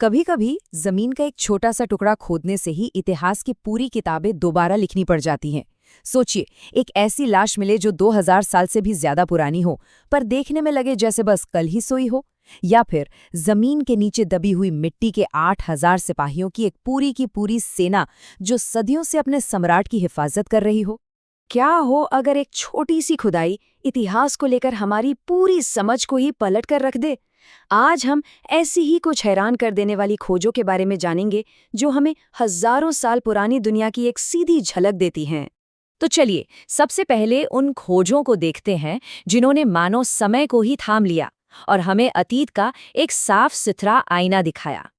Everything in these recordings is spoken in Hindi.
कभी-कभी जमीन का एक छोटा सा टुकड़ा खोदने से ही इतिहास की पूरी किताबें दोबारा लिखनी पड़ जाती हैं। सोचिए, एक ऐसी लाश मिले जो 2000 साल से भी ज्यादा पुरानी हो, पर देखने में लगे जैसे बस कल ही सोई हो। या फिर जमीन के नीचे दबी हुई मिट्टी के 8000 सिपाहियों की एक पूरी की पूरी सेना जो सदियों से अपने सम्राट की हिफाजत कर रही हो। क्या हो अगर एक छोटी सी खुदाई इतिहास को लेकर हमारी पूरी समझ को ही पलट कर रख दे। आज हम ऐसी ही कुछ हैरान कर देने वाली खोजों के बारे में जानेंगे जो हमें हजारों साल पुरानी दुनिया की एक सीधी झलक देती हैं। तो चलिए, सबसे पहले उन खोजों को देखते हैं जिन्होंने मानो समय को ही थाम लिया और हमें अतीत का एक साफ सुथरा आईना दिखाया।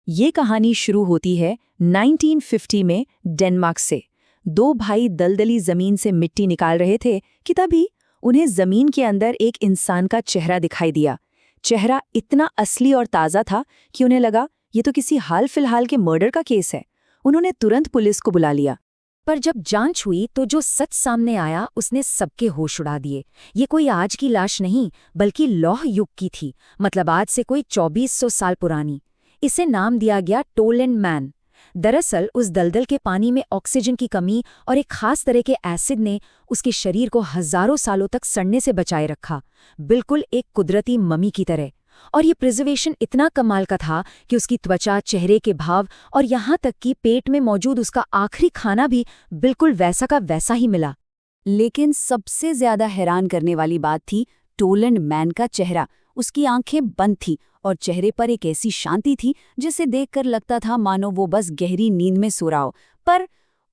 ये कहानी शुरू होती है 1950 में डेनमार्क से। दो भाई दलदली जमीन से मिट्टी निकाल रहे थे कि तभी उन्हें जमीन के अंदर एक इंसान का चेहरा दिखाई दिया। चेहरा इतना असली और ताज़ा था कि उन्हें लगा ये तो किसी हाल फिलहाल के मर्डर का केस है। उन्होंने तुरंत पुलिस को बुला लिया। पर जब जांच हुई तो जो सच सामने आया उसने सबके होश उड़ा दिए। ये कोई आज की लाश नहीं, बल्कि लौह युग की थी, मतलब आज से कोई 2400 साल पुरानी। इसे नाम दिया गया टोलेंड मैन। दरअसल उस दलदल के पानी में ऑक्सीजन की कमी और एक खास तरह के एसिड ने उसके शरीर को हजारों सालों तक सड़ने से बचाए रखा, बिल्कुल एक कुदरती मम्मी की तरह। और ये प्रिजर्वेशन इतना कमाल का था कि उसकी त्वचा, चेहरे के भाव और यहाँ तक कि पेट में मौजूद उसका आखिरी खाना भी बिल्कुल वैसा का वैसा ही मिला। लेकिन सबसे ज्यादा हैरान करने वाली बात थी टोलेंड मैन का चेहरा। उसकी आंखें बंद थी और चेहरे पर एक ऐसी शांति थी जिसे देखकर लगता था मानो वो बस गहरी नींद में सो रहा हो। पर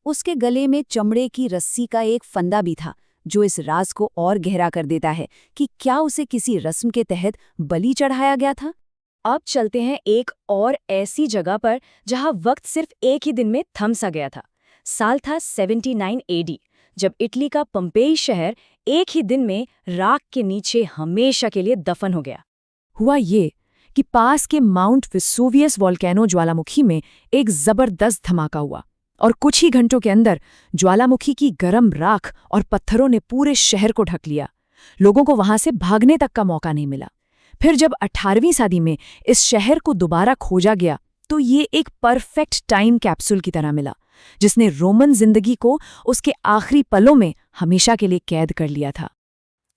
उसके गले में चमड़े की रस्सी का एक फंदा भी था जो इस राज को और गहरा कर देता है कि क्या उसे किसी रस्म के तहत बलि चढ़ाया गया था। अब चलते हैं एक और ऐसी जगह पर जहां वक्त सिर्फ एक ही दिन में थम सा गया था। साल था 79 AD, जब इटली का पंपेई शहर एक ही दिन में राख के नीचे हमेशा के लिए दफन हो गया। हुआ ये कि पास के माउंट वेसुवियस वोल्केनो ज्वालामुखी में एक जबरदस्त धमाका हुआ और कुछ ही घंटों के अंदर ज्वालामुखी की गर्म राख और पत्थरों ने पूरे शहर को ढक लिया। लोगों को वहां से भागने तक का मौका नहीं मिला। फिर जब 18वीं सदी में इस शहर को दोबारा खोजा गया तो ये एक परफेक्ट टाइम कैप्सूल की तरह मिला, जिसने रोमन जिंदगी को उसके आखिरी पलों में हमेशा के लिए कैद कर लिया था।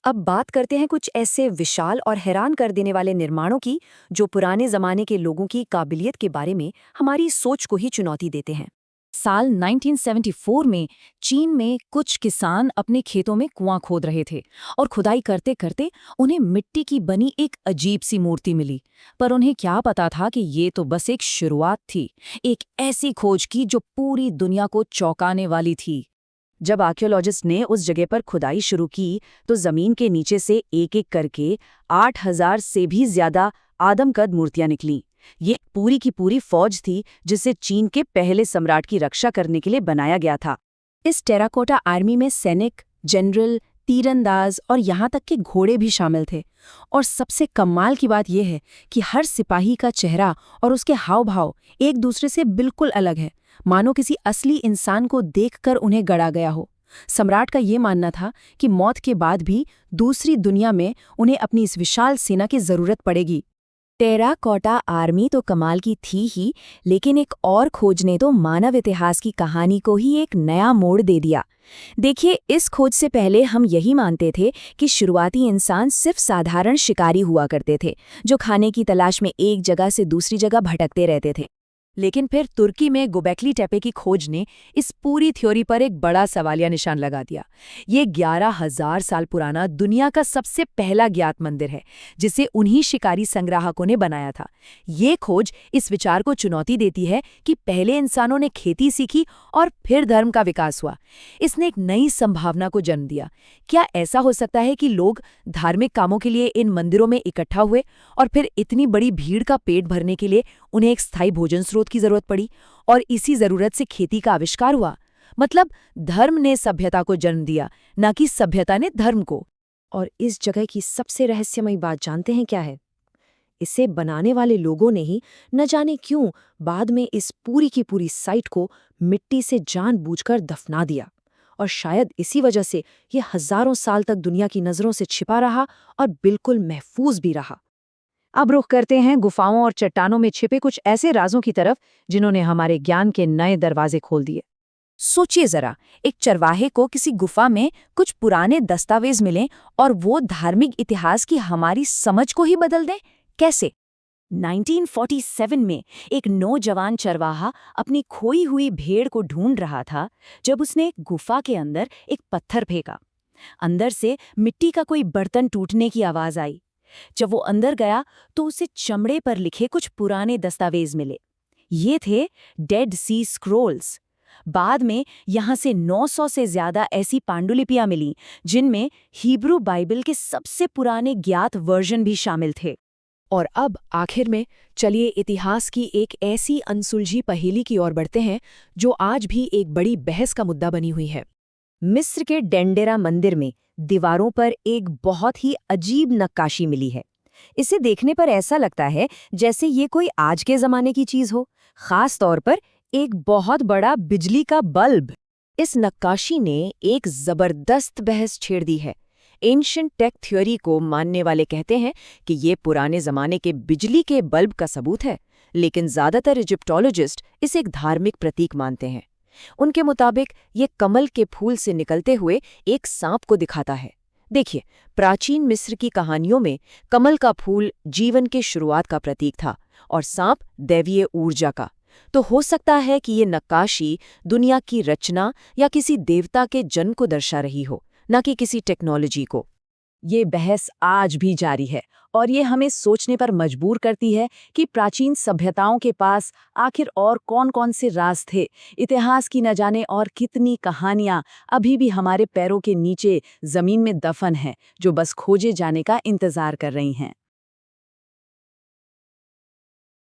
अब बात करते हैं कुछ ऐसे विशाल और हैरान कर देने वाले निर्माणों की जो पुराने जमाने के लोगों की काबिलियत के बारे में हमारी सोच को ही चुनौती देते हैं। साल 1974 में चीन में कुछ किसान अपने खेतों में कुआं खोद रहे थे और खुदाई करते करते उन्हें मिट्टी की बनी एक अजीब सी मूर्ति मिली। पर उन्हें क्या पता था कि ये तो बस एक शुरुआत थी, एक ऐसी खोज की जो पूरी दुनिया को चौंकाने वाली थी। जब आर्कियोलॉजिस्ट ने उस जगह पर खुदाई शुरू की तो जमीन के नीचे से एक एक करके 8000 से भी ज्यादा आदमकद मूर्तियां निकलीं। ये पूरी की पूरी फौज थी जिसे चीन के पहले सम्राट की रक्षा करने के लिए बनाया गया था। इस टेराकोटा आर्मी में सैनिक, जनरल, तीरंदाज और यहाँ तक के घोड़े भी शामिल थे। और सबसे कमाल की बात यह है कि हर सिपाही का चेहरा और उसके हाव भाव एक दूसरे से बिल्कुल अलग है, मानो किसी असली इंसान को देखकर उन्हें गढ़ा गया हो। सम्राट का ये मानना था कि मौत के बाद भी दूसरी दुनिया में उन्हें अपनी इस विशाल सेना की जरूरत पड़ेगी। टेराकोटा आर्मी तो कमाल की थी ही, लेकिन एक और खोज ने तो मानव इतिहास की कहानी को ही एक नया मोड़ दे दिया। देखिए, इस खोज से पहले हम यही मानते थे कि शुरुआती इंसान सिर्फ साधारण शिकारी हुआ करते थे जो खाने की तलाश में एक जगह से दूसरी जगह भटकते रहते थे। लेकिन फिर तुर्की में गोबेकली टेपे की खोज ने इस पूरी थ्योरी पर एक बड़ा सवालिया निशान लगा दिया। ये 11,000 साल पुराना दुनिया का सबसे पहला ज्ञात मंदिर है जिसे उन्हीं शिकारी संग्राहकों ने बनाया था। ये खोज इस विचार को चुनौती देती है कि पहले इंसानों ने खेती सीखी और फिर धर्म का विकास हुआ। इसने एक नई संभावना को जन्म दिया। क्या ऐसा हो सकता है कि लोग धार्मिक कामों के लिए इन मंदिरों में इकट्ठा हुए और फिर इतनी बड़ी भीड़ का पेट भरने के लिए उन्हें एक स्थायी भोजन स्रोत की जरूरत पड़ी और इसी जरूरत से खेती का आविष्कार हुआ? मतलब धर्म ने सभ्यता को जन्म दिया, न कि सभ्यता ने धर्म को। और इस जगह की सबसे रहस्यमयी बात जानते हैं क्या है? इसे बनाने वाले लोगों ने ही न जाने क्यों बाद में इस पूरी की पूरी साइट को मिट्टी से जानबूझकर दफना दिया। और शायद इसी वजह से यह हजारों साल तक दुनिया की नजरों से छिपा रहा और बिल्कुल महफूज भी रहा। अब रुख करते हैं गुफाओं और चट्टानों में छिपे कुछ ऐसे राजों की तरफ जिन्होंने हमारे ज्ञान के नए दरवाजे खोल दिए। सोचिए जरा, एक चरवाहे को किसी गुफा में कुछ पुराने दस्तावेज मिले और वो धार्मिक इतिहास की हमारी समझ को ही बदल दें। कैसे? 1947 में एक नौजवान चरवाहा अपनी खोई हुई भेड़ को ढूंढ रहा था जब उसने गुफा के अंदर एक पत्थर फेंका। अंदर से मिट्टी का कोई बर्तन टूटने की आवाज आई। जब वो अंदर गया तो उसे चमड़े पर लिखे कुछ पुराने दस्तावेज मिले। ये थे डेड सी स्क्रोल्स। बाद में यहां से 900 से ज्यादा ऐसी पांडुलिपियां मिलीं जिनमें हिब्रू बाइबल के सबसे पुराने ज्ञात वर्जन भी शामिल थे। और अब आखिर में चलिए इतिहास की एक ऐसी अनसुलझी पहेली की ओर बढ़ते हैं जो आज भी एक बड़ी बहस का मुद्दा बनी हुई है। मिस्र के डेंडेरा मंदिर में दीवारों पर एक बहुत ही अजीब नक्काशी मिली है। इसे देखने पर ऐसा लगता है जैसे ये कोई आज के जमाने की चीज हो, खास तौर पर एक बहुत बड़ा बिजली का बल्ब। इस नक्काशी ने एक जबरदस्त बहस छेड़ दी है। एंशिएंट टेक थ्योरी को मानने वाले कहते हैं कि ये पुराने जमाने के बिजली के बल्ब का सबूत है, लेकिन ज्यादातर इजिप्टोलॉजिस्ट इसे एक धार्मिक प्रतीक मानते हैं। उनके मुताबिक ये कमल के फूल से निकलते हुए एक सांप को दिखाता है। देखिए, प्राचीन मिस्र की कहानियों में कमल का फूल जीवन के शुरुआत का प्रतीक था और सांप दैवीय ऊर्जा का। तो हो सकता है कि ये नक्काशी दुनिया की रचना या किसी देवता के जन्म को दर्शा रही हो, न कि किसी टेक्नोलॉजी को। ये बहस आज भी जारी है और ये हमें सोचने पर मजबूर करती है कि प्राचीन सभ्यताओं के पास आखिर और कौन-कौन से राज थे। इतिहास की न जाने और कितनी कहानियां अभी भी हमारे पैरों के नीचे जमीन में दफन हैं, जो बस खोजे जाने का इंतजार कर रही हैं।